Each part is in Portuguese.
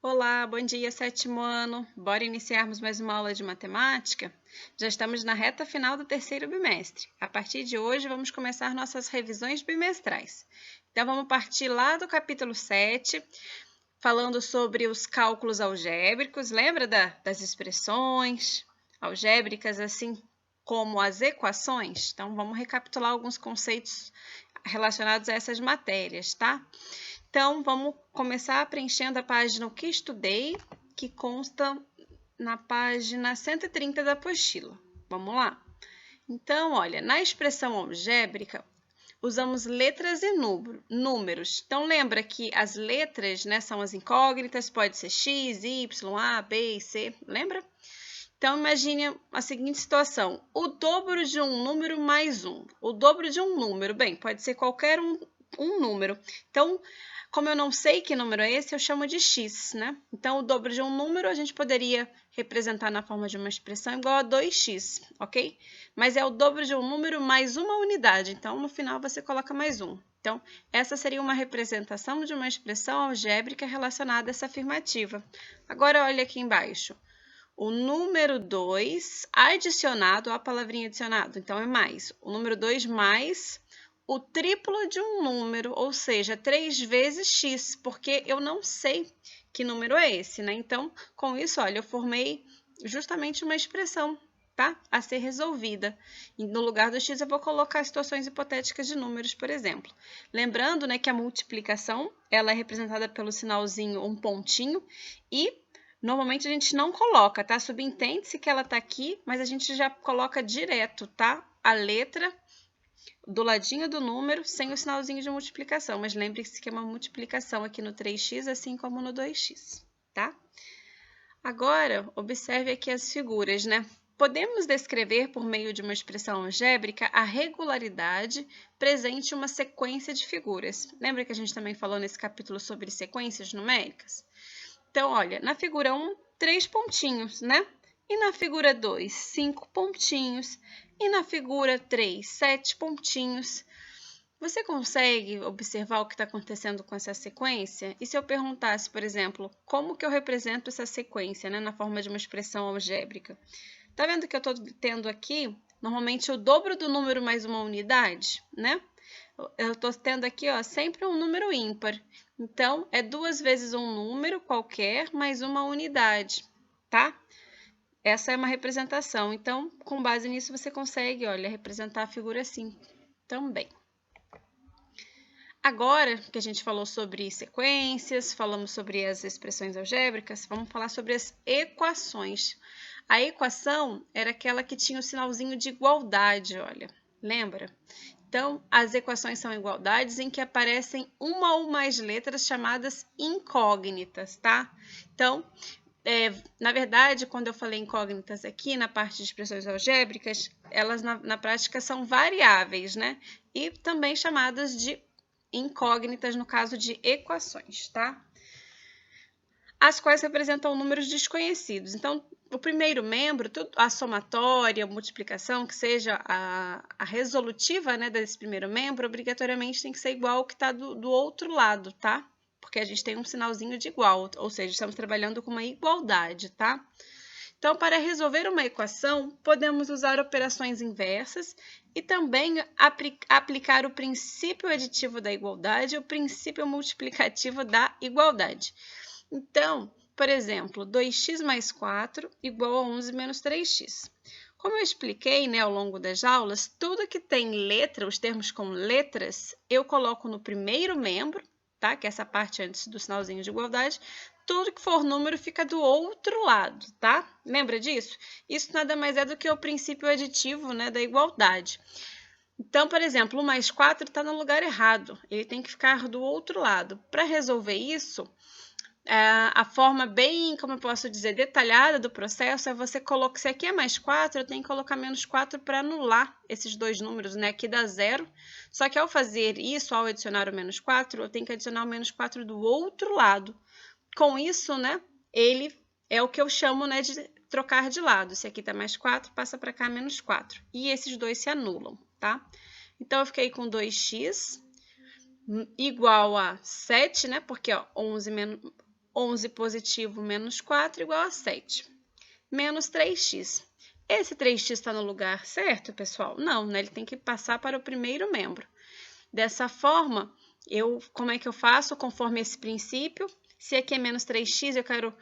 Olá, bom dia, sétimo ano. Bora iniciarmos mais uma aula de matemática? Já estamos na reta final do terceiro bimestre. A partir de hoje, vamos começar nossas revisões bimestrais. Então, vamos partir lá do capítulo 7, falando sobre os cálculos algébricos. Lembra das expressões algébricas, assim como as equações? Então, vamos recapitular alguns conceitos relacionados a essas matérias, tá? Então, vamos começar preenchendo a página O que estudei, que consta na página 130 da apostila. Vamos lá? Então, olha, na expressão algébrica, usamos letras e números. Então, lembra que as letras, né, são as incógnitas, pode ser x, y, a, b e c, lembra? Então, imagine a seguinte situação. O dobro de um número mais um. O dobro de um número, bem, pode ser qualquer um número. Então, como eu não sei que número é esse, eu chamo de x, né? Então, o dobro de um número a gente poderia representar na forma de uma expressão igual a 2x, ok? Mas é o dobro de um número mais uma unidade, então no final você coloca mais um. Então, essa seria uma representação de uma expressão algébrica relacionada a essa afirmativa. Agora, olha aqui embaixo. O número 2 adicionado à palavrinha adicionado, então é mais. O número 2 mais o triplo de um número, ou seja, 3 vezes x, porque eu não sei que número é esse, né? Então, com isso, olha, eu formei justamente uma expressão, tá? A ser resolvida. E no lugar do x, eu vou colocar situações hipotéticas de números, por exemplo. Lembrando, né, que a multiplicação, ela é representada pelo sinalzinho, um pontinho, e normalmente a gente não coloca, tá? Subentende-se que ela tá aqui, mas a gente já coloca direto, tá? A letra do ladinho do número, sem o sinalzinho de multiplicação, mas lembre-se que é uma multiplicação aqui no 3x, assim como no 2x, tá? Agora, observe aqui as figuras, né? Podemos descrever, por meio de uma expressão algébrica, a regularidade presente em uma sequência de figuras. Lembra que a gente também falou nesse capítulo sobre sequências numéricas? Então, olha, na figura 1, 3 pontinhos, né? E na figura 2, 5 pontinhos. E na figura 3, 7 pontinhos. Você consegue observar o que está acontecendo com essa sequência? E se eu perguntasse, por exemplo, como que eu represento essa sequência, né, na forma de uma expressão algébrica? Tá vendo que eu estou tendo aqui, normalmente, o dobro do número mais uma unidade, né? Eu estou tendo aqui, ó, sempre um número ímpar. Então, é 2 vezes um número qualquer mais uma unidade, tá? Essa é uma representação. Então, com base nisso, você consegue, olha, representar a figura assim também. Agora que a gente falou sobre sequências, falamos sobre as expressões algébricas, vamos falar sobre as equações. A equação era aquela que tinha o sinalzinho de igualdade, olha, lembra? Então, as equações são igualdades em que aparecem uma ou mais letras chamadas incógnitas, tá? Então, na verdade, quando eu falei incógnitas aqui, na parte de expressões algébricas, elas na prática são variáveis, né? E também chamadas de incógnitas no caso de equações, tá? As quais representam números desconhecidos. Então, o primeiro membro, a somatória, a multiplicação, que seja a resolutiva, né, desse primeiro membro, obrigatoriamente tem que ser igual ao que está do outro lado, tá? Porque a gente tem um sinalzinho de igual, ou seja, estamos trabalhando com uma igualdade, tá? Então, para resolver uma equação, podemos usar operações inversas e também aplicar o princípio aditivo da igualdade e o princípio multiplicativo da igualdade. Então, por exemplo, 2x mais 4 igual a 11 menos 3x. Como eu expliquei, né, ao longo das aulas, tudo que tem letra, os termos com letras, eu coloco no primeiro membro, tá? Que é essa parte antes do sinalzinho de igualdade. Tudo que for número fica do outro lado, tá? Lembra disso? Isso nada mais é do que o princípio aditivo, né, da igualdade. Então, por exemplo, 1 mais 4 está no lugar errado, ele tem que ficar do outro lado. Para resolver isso, a forma bem, como eu posso dizer, detalhada do processo é você colocar, se aqui é mais 4, eu tenho que colocar menos 4 para anular esses dois números, né? Aqui dá 0, só que ao fazer isso, ao adicionar o menos 4, eu tenho que adicionar o menos 4 do outro lado. Com isso, né, ele é o que eu chamo, né, de trocar de lado. Se aqui está mais 4, passa para cá menos 4. E esses dois se anulam, tá? Então, eu fiquei com 2x igual a 7, né, porque ó, 11 positivo menos 4 igual a 7. Menos 3x. Esse 3x está no lugar certo, pessoal? Não, né? Ele tem que passar para o primeiro membro. Dessa forma, como é que eu faço? Conforme esse princípio, se aqui é menos 3x, eu quero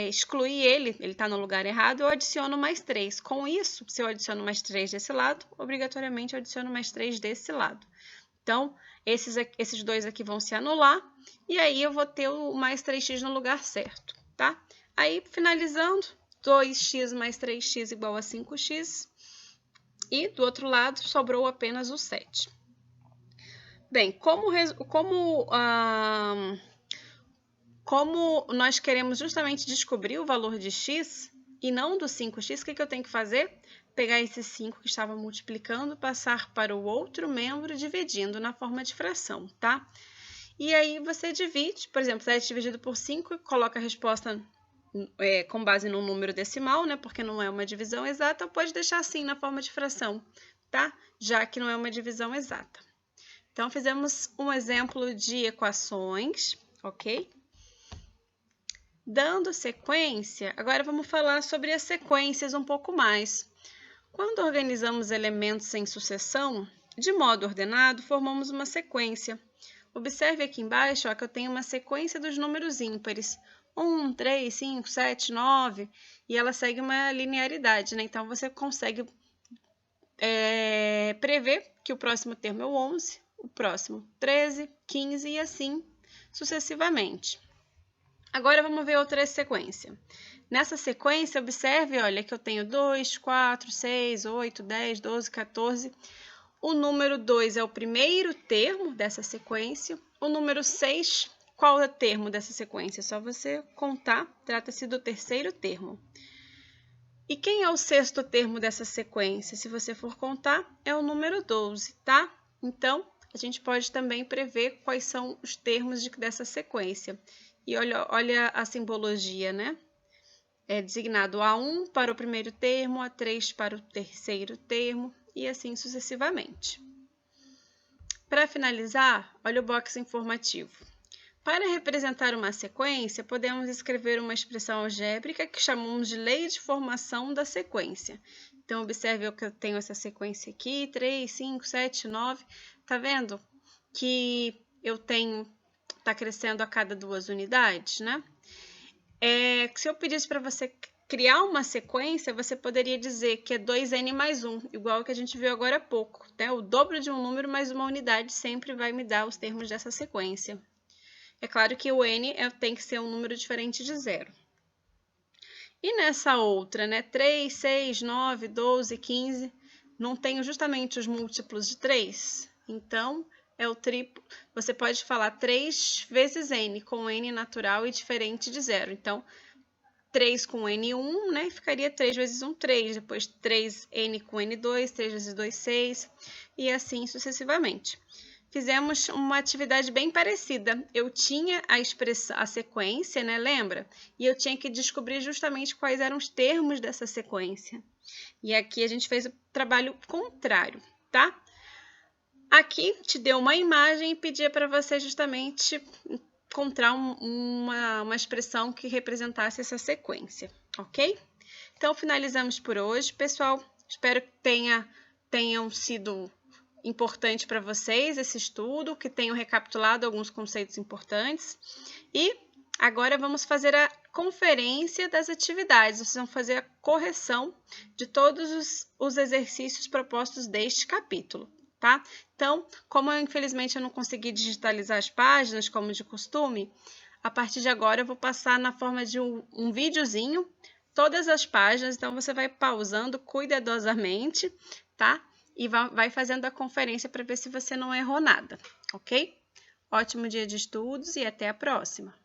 excluir ele está no lugar errado, eu adiciono mais 3. Com isso, se eu adiciono mais 3 desse lado, obrigatoriamente eu adiciono mais 3 desse lado. Então, esses dois aqui vão se anular, e aí eu vou ter o mais 3x no lugar certo, tá? Aí, finalizando, 2x mais 3x igual a 5x, e do outro lado sobrou apenas o 7. Bem, como nós queremos justamente descobrir o valor de x e não do 5x, o que eu tenho que fazer? Pegar esse 5 que estava multiplicando, passar para o outro membro dividindo na forma de fração, tá? E aí você divide, por exemplo, 7 dividido por 5, coloca a resposta com base no número decimal, né? Porque não é uma divisão exata, pode deixar assim na forma de fração, tá? Já que não é uma divisão exata. Então, fizemos um exemplo de equações, ok? Dando sequência, agora vamos falar sobre as sequências um pouco mais. Quando organizamos elementos em sucessão, de modo ordenado, formamos uma sequência. Observe aqui embaixo que eu tenho uma sequência dos números ímpares. 1, 3, 5, 7, 9, e ela segue uma linearidade, né? Então, você consegue prever que o próximo termo é o 11, o próximo 13, 15 e assim sucessivamente. Agora, vamos ver outra sequência. Nessa sequência, observe, olha, que eu tenho 2, 4, 6, 8, 10, 12, 14. O número 2 é o primeiro termo dessa sequência. O número 6, qual é o termo dessa sequência? É só você contar, trata-se do terceiro termo. E quem é o sexto termo dessa sequência? Se você for contar, é o número 12, tá? Então, a gente pode também prever quais são os termos dessa sequência. E olha a simbologia, né? É designado A1 para o primeiro termo, A3 para o terceiro termo e assim sucessivamente. Para finalizar, olha o box informativo. Para representar uma sequência, podemos escrever uma expressão algébrica que chamamos de lei de formação da sequência. Então, observe que eu tenho essa sequência aqui, 3, 5, 7, 9. Tá vendo que eu tenho... está crescendo a cada 2 unidades, né? Se eu pedisse para você criar uma sequência, você poderia dizer que é 2n mais 1, igual ao que a gente viu agora há pouco, né? O dobro de um número mais uma unidade sempre vai me dar os termos dessa sequência. É claro que o n tem que ser um número diferente de 0. E nessa outra, né? 3, 6, 9, 12, 15, não tenho justamente os múltiplos de 3? Então, é o triplo. Você pode falar 3 vezes n, com n natural e diferente de 0. Então, 3 com n1, né? Ficaria 3 vezes 1, 3. Depois, 3n com n2, 3 vezes 2, 6. E assim sucessivamente. Fizemos uma atividade bem parecida. Eu tinha a sequência, né? Lembra? E eu tinha que descobrir justamente quais eram os termos dessa sequência. E aqui a gente fez o trabalho contrário, tá? Aqui te deu uma imagem e pedia para você justamente encontrar uma expressão que representasse essa sequência, ok? Então, finalizamos por hoje, pessoal. Espero que tenham sido importante para vocês esse estudo, que tenham recapitulado alguns conceitos importantes. E agora vamos fazer a conferência das atividades. Vocês vão fazer a correção de todos os exercícios propostos deste capítulo. Tá? Então, como infelizmente eu não consegui digitalizar as páginas, como de costume, a partir de agora eu vou passar na forma de um videozinho, todas as páginas, então você vai pausando cuidadosamente, tá? E vai fazendo a conferência para ver se você não errou nada, ok? Ótimo dia de estudos e até a próxima!